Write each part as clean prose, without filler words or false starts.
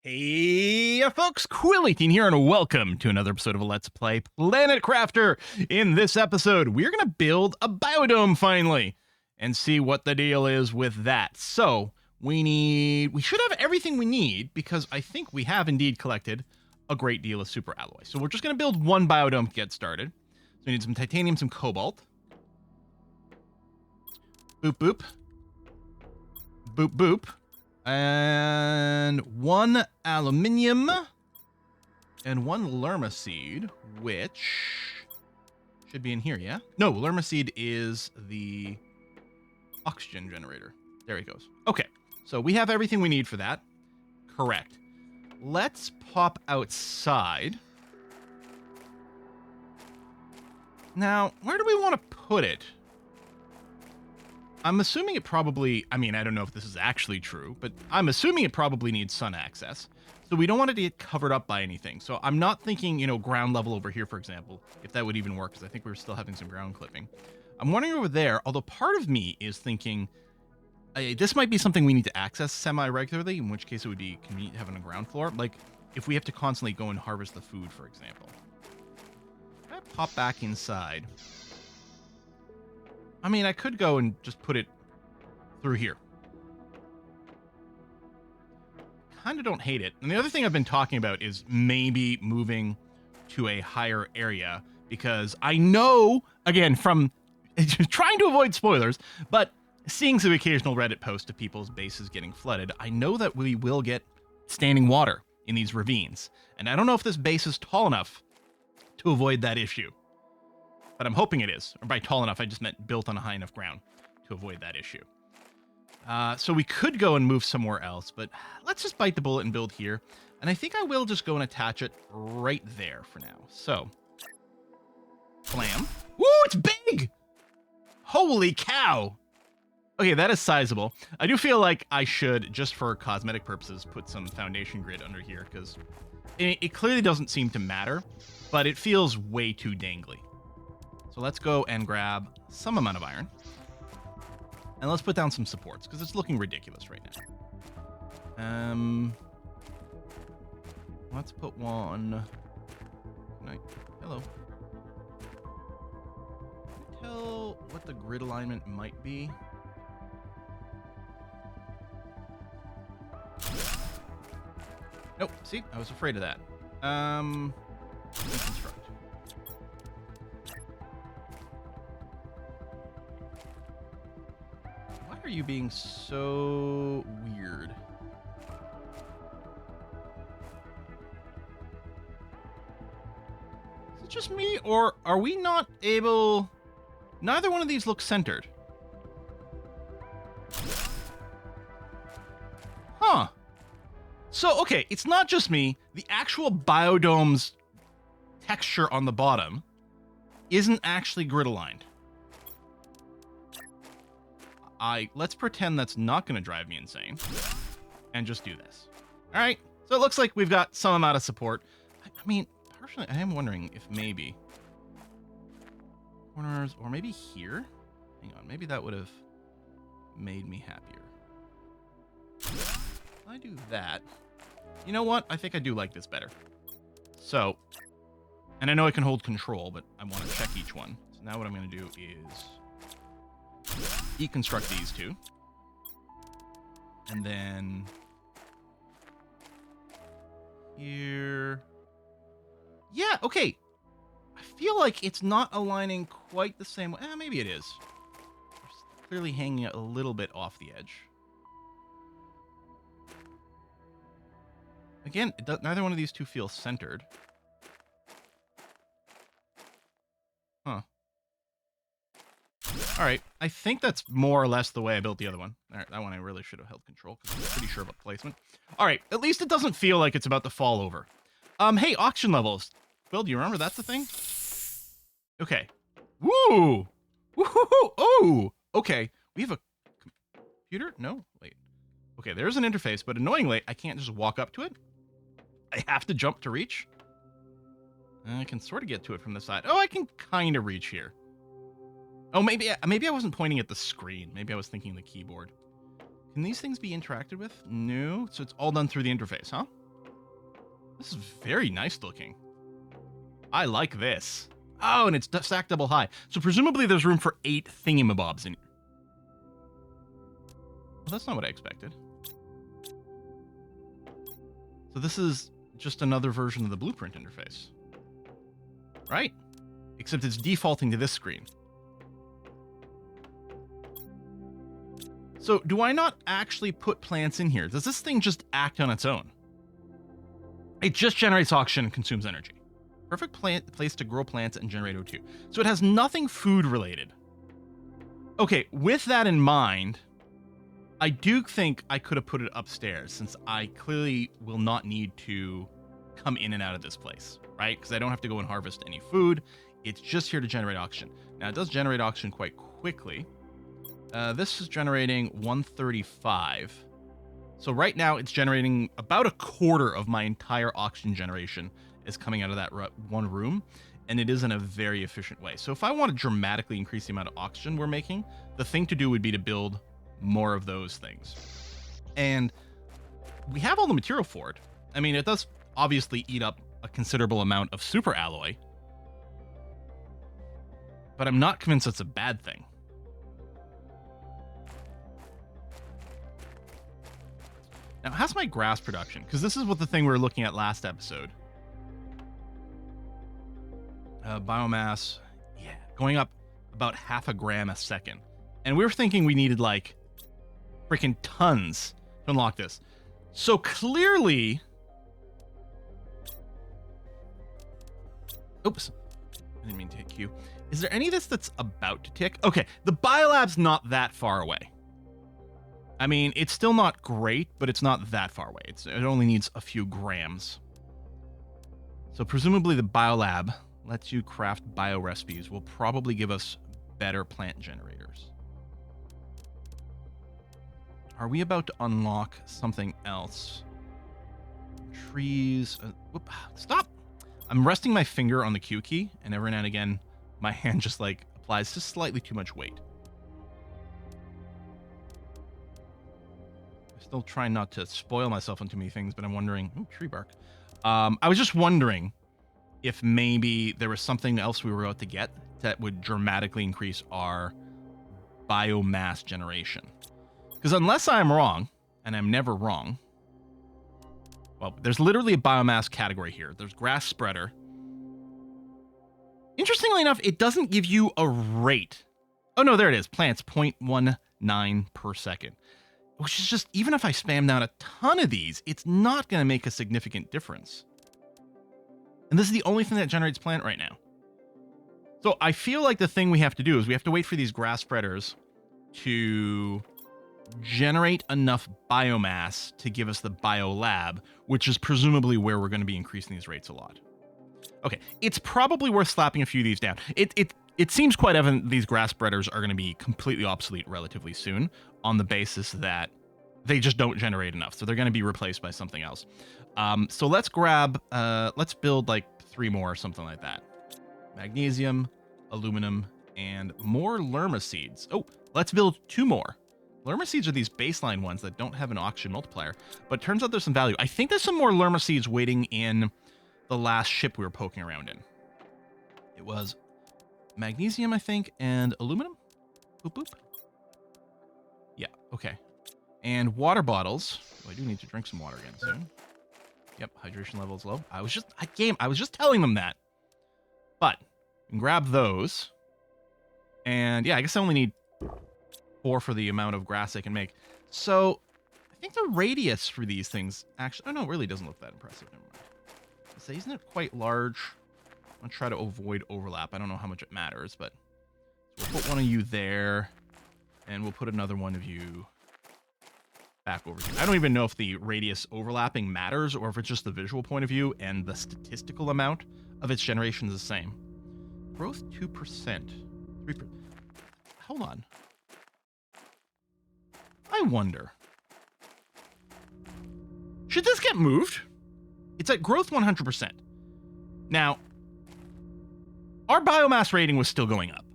Hey folks, Quill18 here, and welcome to another episode of Let's Play Planet Crafter. In this episode, we're going to build a biodome finally, and see what the deal is with that. So, we should have everything we need, because I think we have indeed collected a great deal of super alloy. So we're just going to build one biodome to get started. So we need some titanium, some cobalt. Boop boop. Boop boop. And one aluminium and one lerma seed, which should be in here, yeah? No, lerma seed is the oxygen generator. There he goes. Okay, so we have everything we need for that. Correct. Let's pop outside. Now, where do we want to put it? I'm assuming it probably, I don't know if this is actually true, but I'm assuming it probably needs sun access. So we don't want it to get covered up by anything. So I'm not thinking, ground level over here, for example, if that would even work, because I think we're still having some ground clipping. I'm wondering over there, although part of me is thinking, this might be something we need to access semi-regularly, in which case it would be convenient having a ground floor. Like, if we have to constantly go and harvest the food, for example. Can I pop back inside? I could go and just put it through here. Kind of don't hate it. And the other thing I've been talking about is maybe moving to a higher area, because I know, again, from trying to avoid spoilers, but seeing some occasional Reddit posts of people's bases getting flooded, I know that we will get standing water in these ravines. And I don't know if this base is tall enough to avoid that issue. But I'm hoping it is. Or by tall enough, I just meant built on a high enough ground to avoid that issue. So we could go and move somewhere else, but let's just bite the bullet and build here. And I think I will just go and attach it right there for now. So, blam. Woo, it's big! Holy cow! Okay, that is sizable. I do feel like I should, just for cosmetic purposes, put some foundation grid under here, because it clearly doesn't seem to matter, but it feels way too dangly. So let's go and grab some amount of iron. And let's put down some supports, because it's looking ridiculous right now. Let's put one... Hello. Can you tell what the grid alignment might be? Nope, see? I was afraid of that. Reconstruct. Why are you being so weird? Is it just me, or are we not able... Neither one of these looks centered. Huh. So, okay, it's not just me. The actual biodome's texture on the bottom isn't actually grid aligned. Let's pretend that's not going to drive me insane, and just do this. All right, so it looks like we've got some amount of support. Personally, I am wondering if maybe corners, or maybe here. Hang on, maybe that would have made me happier. If I do that, you know what? I think I do like this better. So, and I know I can hold control, but I want to check each one. So now what I'm going to do is deconstruct these two, and then here. Yeah, okay. I feel like it's not aligning quite the same way. Maybe it is. It's clearly hanging a little bit off the edge. Again, neither one of these two feels centered. Huh. All right, I think that's more or less the way I built the other one. All right, that one I really should have held control, because I'm pretty sure about placement. All right, at least it doesn't feel like it's about to fall over. Hey, oxygen levels. Will, do you remember that's the thing? Okay. Woo! Woo-hoo-hoo! Oh! Okay, we have a computer? No, wait. Okay, there's an interface, but annoyingly, I can't just walk up to it. I have to jump to reach. I can sort of get to it from the side. Oh, I can kind of reach here. Oh, maybe I wasn't pointing at the screen. Maybe I was thinking the keyboard. Can these things be interacted with? No. So it's all done through the interface, huh? This is very nice looking. I like this. Oh, and it's stacked double high. So presumably there's room for 8 thingamabobs in here. Well, that's not what I expected. So this is just another version of the blueprint interface. Right? Except it's defaulting to this screen. So do I not actually put plants in here? Does this thing just act on its own? It just generates oxygen and consumes energy. Perfect place to grow plants and generate O2. So it has nothing food related. Okay, with that in mind, I do think I could have put it upstairs, since I clearly will not need to come in and out of this place, right? Because I don't have to go and harvest any food. It's just here to generate oxygen. Now, it does generate oxygen quite quickly. This is generating 135. So right now, it's generating about a quarter of my entire oxygen generation is coming out of that one room, and it is in a very efficient way. So if I want to dramatically increase the amount of oxygen we're making, the thing to do would be to build more of those things. And we have all the material for it. I mean, it does obviously eat up a considerable amount of super alloy, but I'm not convinced it's a bad thing. Now, how's my grass production? Because this is what the thing we were looking at last episode. Biomass, yeah, going up about 0.5 gram a second. And we were thinking we needed like freaking tons to unlock this. So clearly, oops, I didn't mean to hit Q. Is there any of this that's about to tick? Okay, the biolab's not that far away. I mean, it's still not great, but it's not that far away. It only needs a few grams. So presumably the biolab lets you craft bio recipes, will probably give us better plant generators. Are we about to unlock something else? Trees. Whoop, stop! I'm resting my finger on the Q key, and every now and again, my hand just like applies just slightly too much weight. I'm still trying not to spoil myself on too many things, but I'm wondering. Ooh, tree bark. I was just wondering if maybe there was something else we were about to get that would dramatically increase our biomass generation. Because unless I'm wrong, and I'm never wrong, well, there's literally a biomass category here. There's grass spreader. Interestingly enough, it doesn't give you a rate. Oh, no, there it is. Plants, 0.19 per second. Which is just, even if I spam down a ton of these, it's not going to make a significant difference. And this is the only thing that generates plant right now. So I feel like the thing we have to do is we have to wait for these grass spreaders to generate enough biomass to give us the biolab, which is presumably where we're going to be increasing these rates a lot. Okay, it's probably worth slapping a few of these down. It seems quite evident these grass spreaders are going to be completely obsolete relatively soon on the basis that they just don't generate enough. So they're going to be replaced by something else. So let's grab, let's build like 3 more or something like that. Magnesium, aluminum, and more lerma seeds. Oh, let's build 2 more. Lerma seeds are these baseline ones that don't have an oxygen multiplier, but turns out there's some value. I think there's some more lerma seeds waiting in the last ship we were poking around in. It was magnesium, I think, and aluminum. Boop, boop. Yeah, okay. And water bottles. Oh, I do need to drink some water again soon. Yep, hydration level is low. I was just telling them that. But we can grab those. And yeah, I guess I only need 4 for the amount of grass I can make. So I think the radius for these things actually, oh no, it really doesn't look that impressive. Never mind. So isn't it quite large? I'm gonna try to avoid overlap. I don't know how much it matters, but so we'll put one of you there, and we'll put another one of you back over here. I don't even know if the radius overlapping matters or if it's just the visual point of view and the statistical amount of its generation is the same. Growth 2%. 3%. Hold on. I wonder. Should this get moved? It's at growth 100%. Now, our biomass rating was still going up,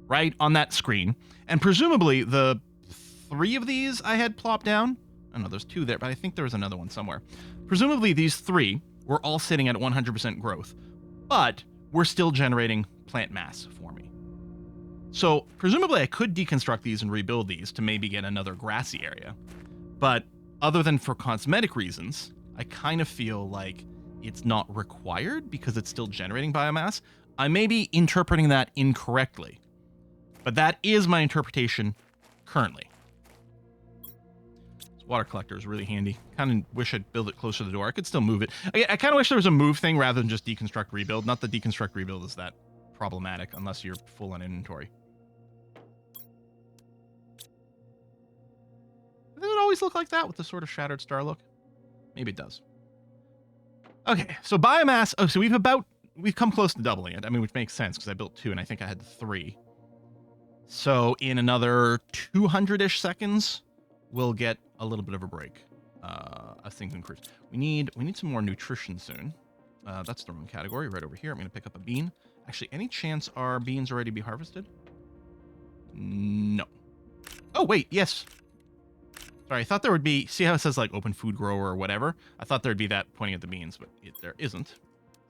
right, on that screen. And presumably the 3 of these I had plopped down. I don't know, there's 2 there, but I think there was another one somewhere. Presumably these 3 we're all sitting at 100% growth, but we're still generating plant mass for me. So presumably I could deconstruct these and rebuild these to maybe get another grassy area. But other than for cosmetic reasons, I kind of feel like it's not required because it's still generating biomass. I may be interpreting that incorrectly, but that is my interpretation currently. This water collector is really handy. Kind of wish I'd build it closer to the door. I could still move it. I kind of wish there was a move thing rather than just deconstruct rebuild. Not that deconstruct rebuild is that problematic unless you're full on inventory. Does it always look like that with the sort of shattered star look? Maybe it does. Okay, so biomass. Oh, so we've come close to doubling it. I mean, which makes sense because I built 2 and I think I had 3. So in another 200-ish seconds, we'll get a little bit of a break as things increase. We need some more nutrition soon. That's the wrong category. Right over here. I'm going to pick up a bean. Actually, any chance our beans are ready to be harvested? No. Oh, wait. Yes. Sorry, I thought there would be... See how it says, like, open food grower or whatever? I thought there would be that pointing at the beans, but there isn't.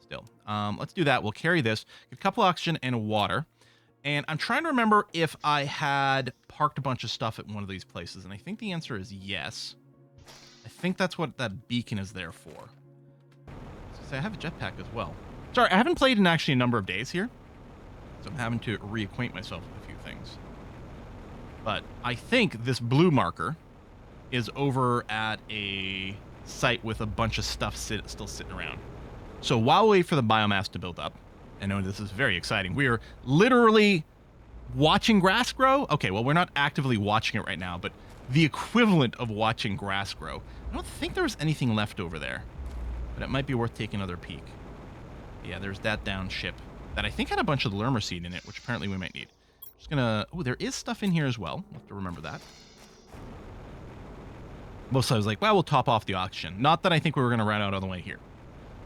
Still. Let's do that. We'll carry this. Get a couple oxygen and water. And I'm trying to remember if I had parked a bunch of stuff at one of these places, and I think the answer is yes. I think that's what that beacon is there for. So I have a jetpack as well. Sorry, I haven't played in actually a number of days here, so I'm having to reacquaint myself with a few things. But I think this blue marker is over at a site with a bunch of stuff still sitting around. So while we wait for the biomass to build up, I know this is very exciting. We are literally watching grass grow. Okay, well, we're not actively watching it right now, but the equivalent of watching grass grow. I don't think there was anything left over there, but it might be worth taking another peek. Yeah, there's that down ship that I think had a bunch of Lermer seed in it, which apparently we might need. Just gonna... Oh, there is stuff in here as well. We'll have to remember that. Mostly I was like, well, we'll top off the oxygen. Not that I think we were going to run out on the way here.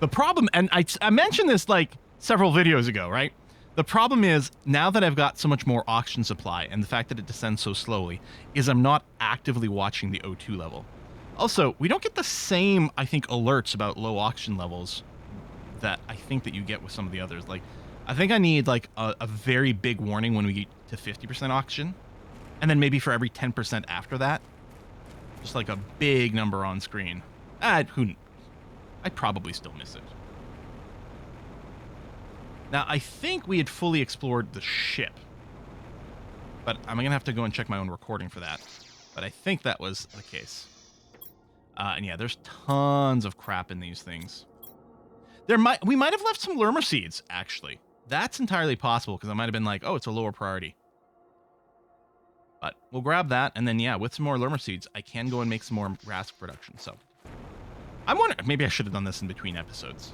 The problem, and I mentioned this like several videos ago, right? The problem is, now that I've got so much more oxygen supply, and the fact that it descends so slowly, is I'm not actively watching the O2 level. Also, we don't get the same, I think, alerts about low oxygen levels that I think that you get with some of the others. Like, I think I need like a very big warning when we get to 50% oxygen, and then maybe for every 10% after that. Just like a big number on screen. I'd probably still miss it. Now, I think we had fully explored the ship. But I'm going to have to go and check my own recording for that. But I think that was the case. And yeah, there's tons of crap in these things. We might have left some Lermer seeds, actually. That's entirely possible, because I might have been like, oh, it's a lower priority. But we'll grab that, and then, yeah, with some more Lermer seeds, I can go and make some more grass production. So I'm wondering, maybe I should have done this in between episodes.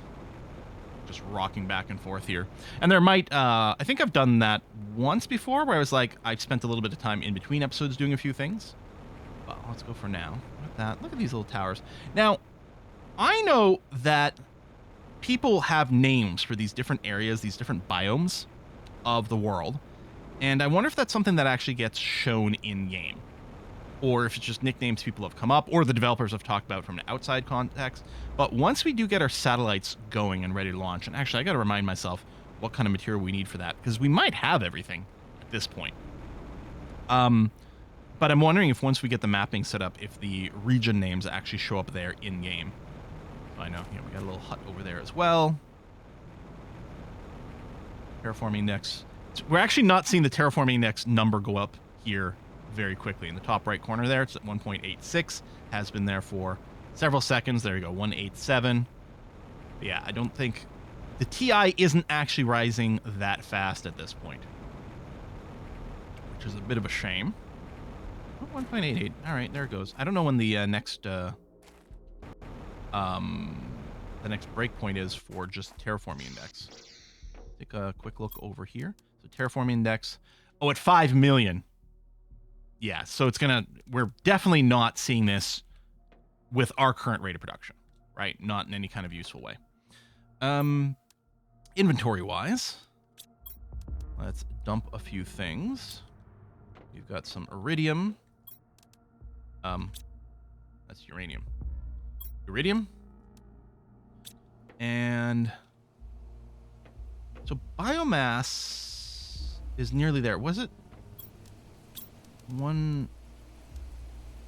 Just rocking back and forth here. And there might, I think I've done that once before, where I was like, I've spent a little bit of time in between episodes doing a few things. Well, let's go for now. Look at that. Look at these little towers. Now, I know that people have names for these different areas, these different biomes of the world. And I wonder if that's something that actually gets shown in-game. Or if it's just nicknames people have come up, or the developers have talked about from an outside context. But once we do get our satellites going and ready to launch, and actually I got to remind myself what kind of material we need for that, because we might have everything at this point. But I'm wondering if once we get the mapping set up, if the region names actually show up there in-game. So I know, we got a little hut over there as well. Terraforming index. We're actually not seeing the terraforming index number go up here very quickly. In the top right corner there, it's at 1.86. Has been there for several seconds. There you go, 187. But yeah, I don't think... The TI isn't actually rising that fast at this point. Which is a bit of a shame. Oh, 1.88. All right, there it goes. I don't know when the next breakpoint is for just terraforming index. Take a quick look over here. So terraforming index. Oh, at 5 million. Yeah, so it's gonna... We're definitely not seeing this with our current rate of production, right? Not in any kind of useful way. Inventory-wise, let's dump a few things. We've got some iridium. That's uranium. Iridium. And so biomass is nearly there. Was it?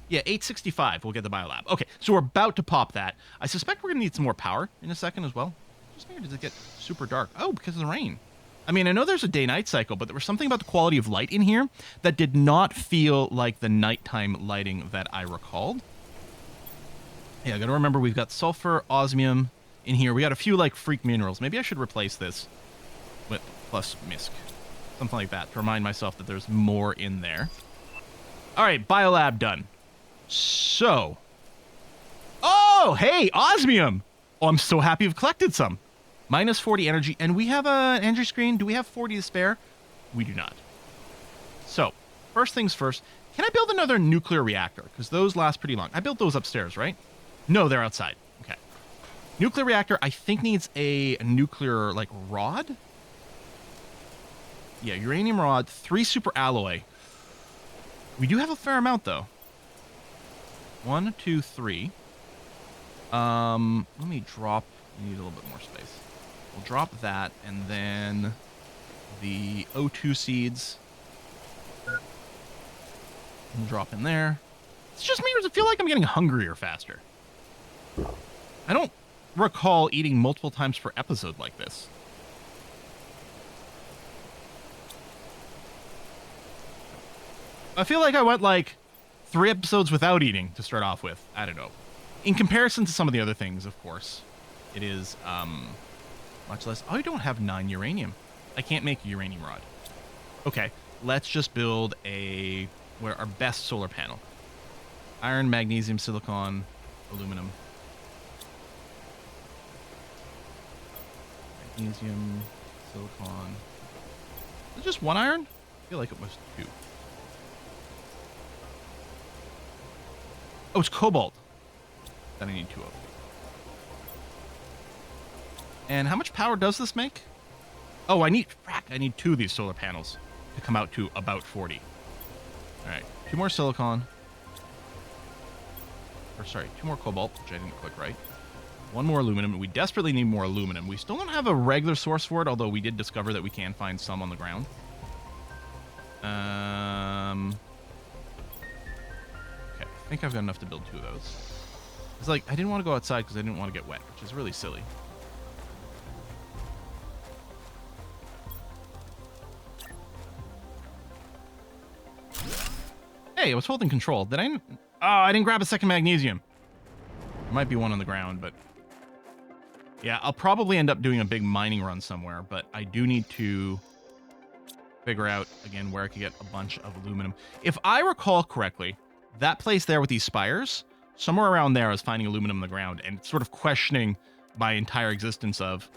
Yeah, 865 we'll get the biolab. Okay, so we're about to pop that. I suspect we're going to need some more power in a second as well. Just figured, does it get super dark? Oh, because of the rain. I mean, I know there's a day-night cycle, but there was something about the quality of light in here that did not feel like the nighttime lighting that I recalled. Yeah, I got to remember we've got sulfur, osmium in here. We got a few, like, freak minerals. Maybe I should replace this with plus misc. Something like that to remind myself that there's more in there. All right, biolab done. So. Oh, hey, osmium. Oh, I'm so happy I've collected some. Minus 40 energy. And we have an energy screen. Do we have 40 to spare? We do not. So, first things first. Can I build another nuclear reactor? Because those last pretty long. I built those upstairs, right? No, they're outside. Okay. Nuclear reactor, I think, needs a nuclear, like, rod? Yeah, uranium rod, 3 super alloy. We do have a fair amount, though. 1, 2, 3. Let me drop. I need a little bit more space. We'll drop that, and then the O2 seeds. We'll drop in there. It's just me, or does it feel like I'm getting hungrier faster? I don't recall eating multiple times per episode like this. I feel like I went like 3 episodes without eating to start off with. I don't know. In comparison to some of the other things, of course, it is much less. Oh, I don't have 9 uranium. I can't make a uranium rod. Okay, let's just build our best solar panel. Iron, magnesium, silicon, aluminum. Magnesium, silicon. Is it just 1 iron? I feel like it was 2. Oh, it's cobalt. Then I need 2 of them. And how much power does this make? Oh, I need 2 of these solar panels to come out to about 40. All right, 2 more silicon. Or sorry, 2 more cobalt, which I didn't click right. 1 more aluminum. We desperately need more aluminum. We still don't have a regular source for it, although we did discover that we can find some on the ground. Okay, I think I've got enough to build 2 of those. It's like, I didn't want to go outside because I didn't want to get wet, which is really silly. Hey, I was holding control. Did I? Oh, I didn't grab a second magnesium. There might be one on the ground, but yeah, I'll probably end up doing a big mining run somewhere, but I do need to figure out, again, where I could get a bunch of aluminum. If I recall correctly, that place there with these spires, somewhere around there I was finding aluminum on the ground and sort of questioning my entire existence of,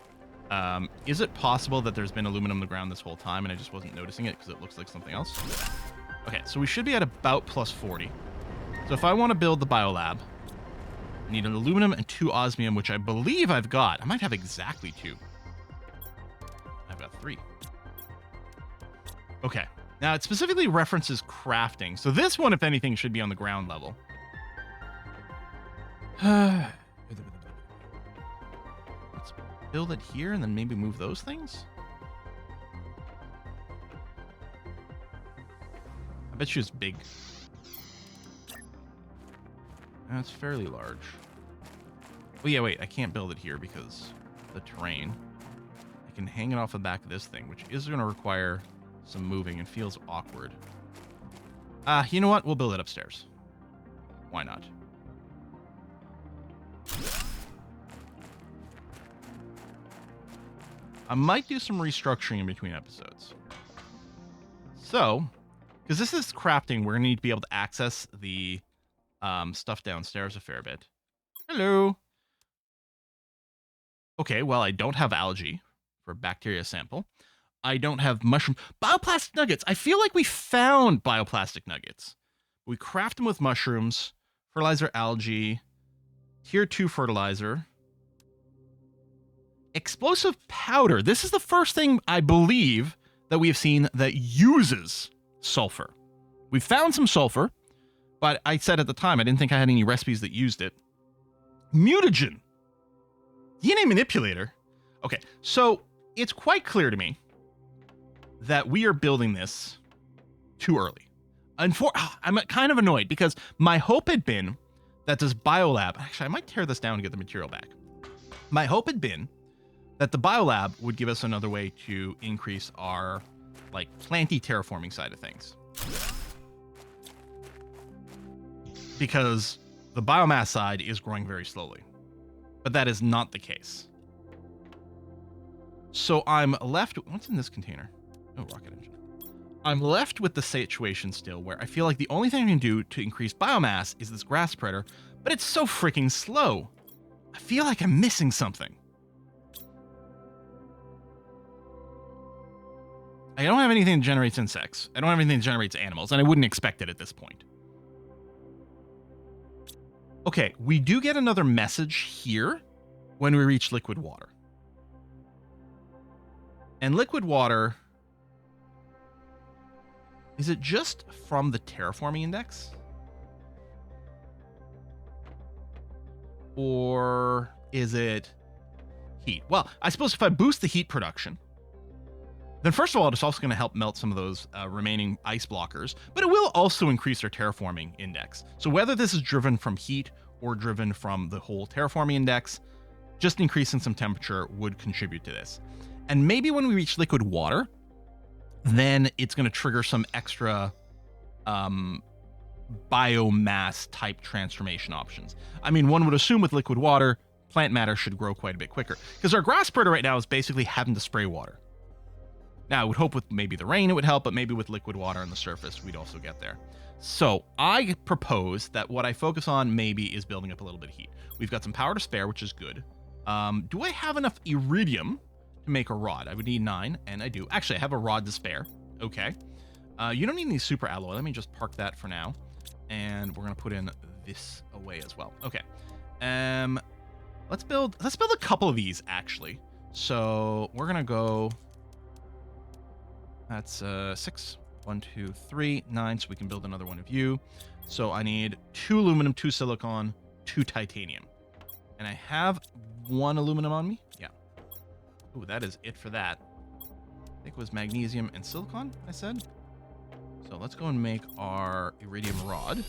is it possible that there's been aluminum on the ground this whole time and I just wasn't noticing it because it looks like something else? Okay, so we should be at about plus 40. So if I want to build the biolab, I need an aluminum and 2 osmium, which I believe I've got. I might have exactly 2. I've got 3. Okay, now it specifically references crafting. So this one, if anything, should be on the ground level. Let's build it here and then maybe move those things. I bet you it's big. That's fairly large. Oh yeah, wait, I can't build it here because of the terrain. I can hang it off the back of this thing, which is going to require some moving and feels awkward. You know what? We'll build it upstairs. Why not? I might do some restructuring in between episodes. So, because this is crafting, we're going to need to be able to access the stuff downstairs a fair bit. Hello. Okay, well, I don't have algae for a bacteria sample. I don't have mushroom. Bioplastic nuggets. I feel like we found bioplastic nuggets. We craft them with mushrooms, fertilizer, algae, tier 2 fertilizer, explosive powder. This is the first thing I believe that we have seen that uses sulfur. We found some sulfur, but I said at the time I didn't think I had any recipes that used it. Mutagen. DNA manipulator? Okay, so it's quite clear to me that we are building this too early. I'm kind of annoyed because my hope had been that this biolab, actually I might tear this down to get the material back. My hope had been that the biolab would give us another way to increase our like planty terraforming side of things. Because the biomass side is growing very slowly. But that is not the case. So I'm left, what's in this container? Oh, rocket engine. I'm left with the situation still where I feel like the only thing I can do to increase biomass is this grass spreader, but it's so freaking slow. I feel like I'm missing something. I don't have anything that generates insects. I don't have anything that generates animals, and I wouldn't expect it at this point. Okay, we do get another message here when we reach liquid water. And liquid water, is it just from the terraforming index? Or is it heat? Well, I suppose if I boost the heat production, then first of all, it's also going to help melt some of those remaining ice blockers, but it will also increase our terraforming index. So whether this is driven from heat or driven from the whole terraforming index, just increasing some temperature would contribute to this. And maybe when we reach liquid water, then it's going to trigger some extra biomass type transformation options. I mean, one would assume with liquid water, plant matter should grow quite a bit quicker because our grass spreader right now is basically having to spray water. Now, I would hope with maybe the rain it would help, but maybe with liquid water on the surface, we'd also get there. So I propose that what I focus on maybe is building up a little bit of heat. We've got some power to spare, which is good. Do I have enough iridium to make a rod? I would need 9, and I do. Actually, I have a rod to spare. Okay. You don't need any super alloy. Let me just park that for now. And we're going to put in this away as well. Okay. Let's build a couple of these, actually. So we're going to go... That's 6, 1, 2, 3, 9. So we can build another one of you. So I need 2 aluminum, 2 silicon, 2 titanium. And I have 1 aluminum on me. Yeah. Ooh, that is it for that. I think it was magnesium and silicon, I said. So let's go and make our iridium rod.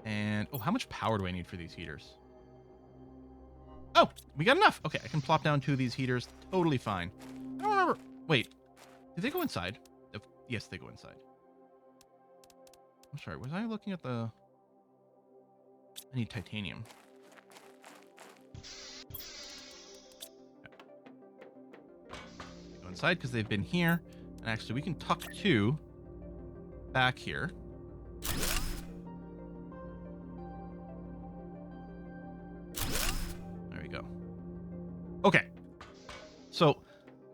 And, oh, how much power do I need for these heaters? Oh, we got enough. Okay, I can plop down 2 of these heaters. Totally fine. I don't remember. Wait, did they go inside? Yes, they go inside. I'm sorry, was I looking at the... I need titanium. They go inside because they've been here. And actually, we can tuck 2 back here. There we go. Okay. So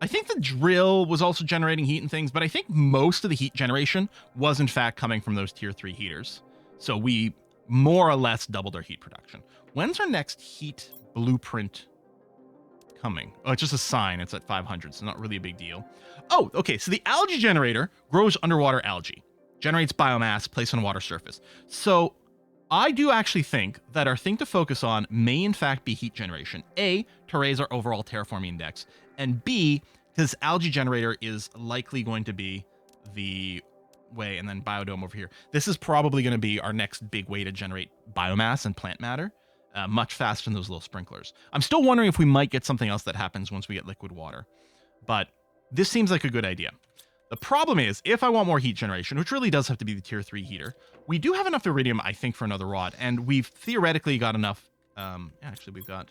I think the drill was also generating heat and things, but I think most of the heat generation was in fact coming from those tier 3 heaters. So we more or less doubled our heat production. When's our next heat blueprint coming? Oh, it's just a sign. It's at 500, so not really a big deal. Oh, okay. So the algae generator grows underwater algae, generates biomass placed on a water surface. So I do actually think that our thing to focus on may in fact be heat generation. A, to raise our overall terraforming index, and B, because algae generator is likely going to be the way, and then biodome over here. This is probably going to be our next big way to generate biomass and plant matter, much faster than those little sprinklers. I'm still wondering if we might get something else that happens once we get liquid water, but this seems like a good idea. The problem is, if I want more heat generation, which really does have to be the tier 3 heater, we do have enough iridium, I think, for another rod, and we've theoretically got enough. Actually, we've got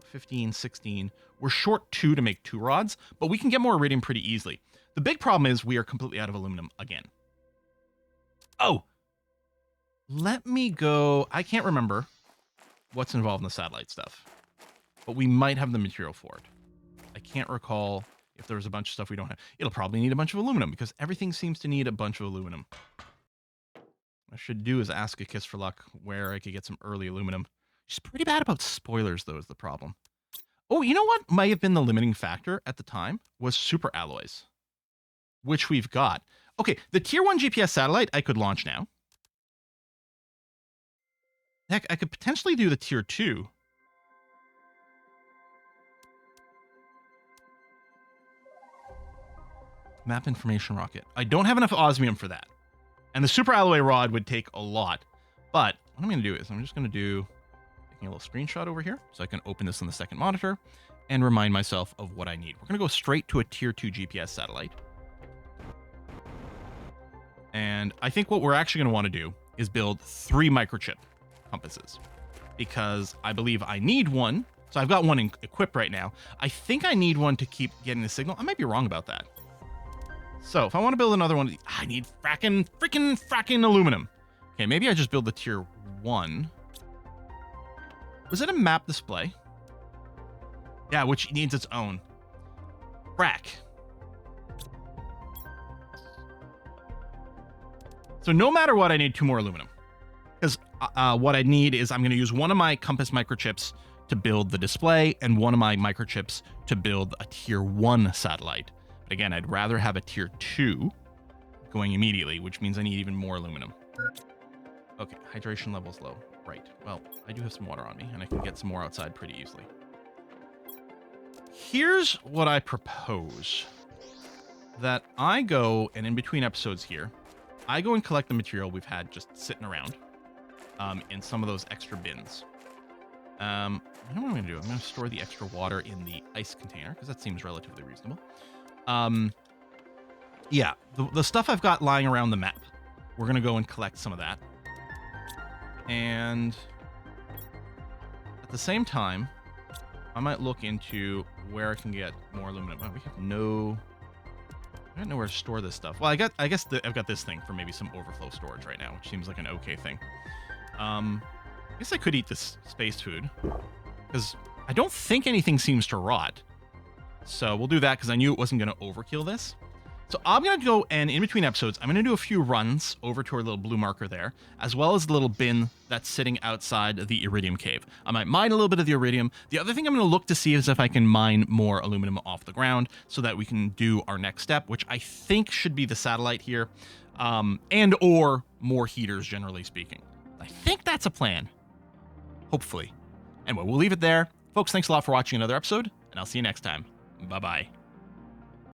15, 16. We're short 2 to make 2 rods, but we can get more iridium pretty easily. The big problem is we are completely out of aluminum again. Oh, let me go. I can't remember what's involved in the satellite stuff, but we might have the material for it. I can't recall if there's a bunch of stuff we don't have. It'll probably need a bunch of aluminum because everything seems to need a bunch of aluminum. What I should do is ask a Kiss for Luck where I could get some early aluminum. She's pretty bad about spoilers, though, is the problem. Oh, you know what might have been the limiting factor at the time was super alloys, which we've got. Okay, the tier 1 GPS satellite I could launch now. Heck, I could potentially do the tier 2. Map information rocket. I don't have enough osmium for that. And the super alloy rod would take a lot. But what I'm going to do is I'm just going to do taking a little screenshot over here so I can open this on the second monitor and remind myself of what I need. We're going to go straight to a tier 2 GPS satellite. And I think what we're actually going to want to do is build 3 microchip compasses because I believe I need one. So I've got one equipped right now. I think I need one to keep getting the signal. I might be wrong about that. So if I want to build another one, I need fracking aluminum. Okay, maybe I just build the tier 1. Was it a map display? Yeah, which needs its own. Frack. So no matter what, I need 2 more aluminum. Because what I need is I'm going to use one of my compass microchips to build the display and one of my microchips to build a tier 1 satellite. But again, I'd rather have a tier 2 going immediately, which means I need even more aluminum. Okay, hydration level's low. Right. Well, I do have some water on me, and I can get some more outside pretty easily. Here's what I propose. That I go, and in between episodes here, I go and collect the material we've had just sitting around in some of those extra bins. You know what I'm going to do? I'm going to store the extra water in the ice container, because that seems relatively reasonable. Yeah, the stuff I've got lying around the map, we're going to go and collect some of that. And at the same time, I might look into where I can get more aluminum. Oh, we have I don't know where to store this stuff. Well, I guess I've got this thing for maybe some overflow storage right now, which seems like an okay thing. I guess I could eat this space food because I don't think anything seems to rot. So we'll do that because I knew it wasn't going to overkill this. So I'm going to go and in between episodes, I'm going to do a few runs over to our little blue marker there, as well as the little bin that's sitting outside the iridium cave. I might mine a little bit of the iridium. The other thing I'm going to look to see is if I can mine more aluminum off the ground so that we can do our next step, which I think should be the satellite here, and or more heaters, generally speaking. I think that's a plan. Hopefully. Anyway, we'll leave it there. Folks, thanks a lot for watching another episode, and I'll see you next time. Bye-bye.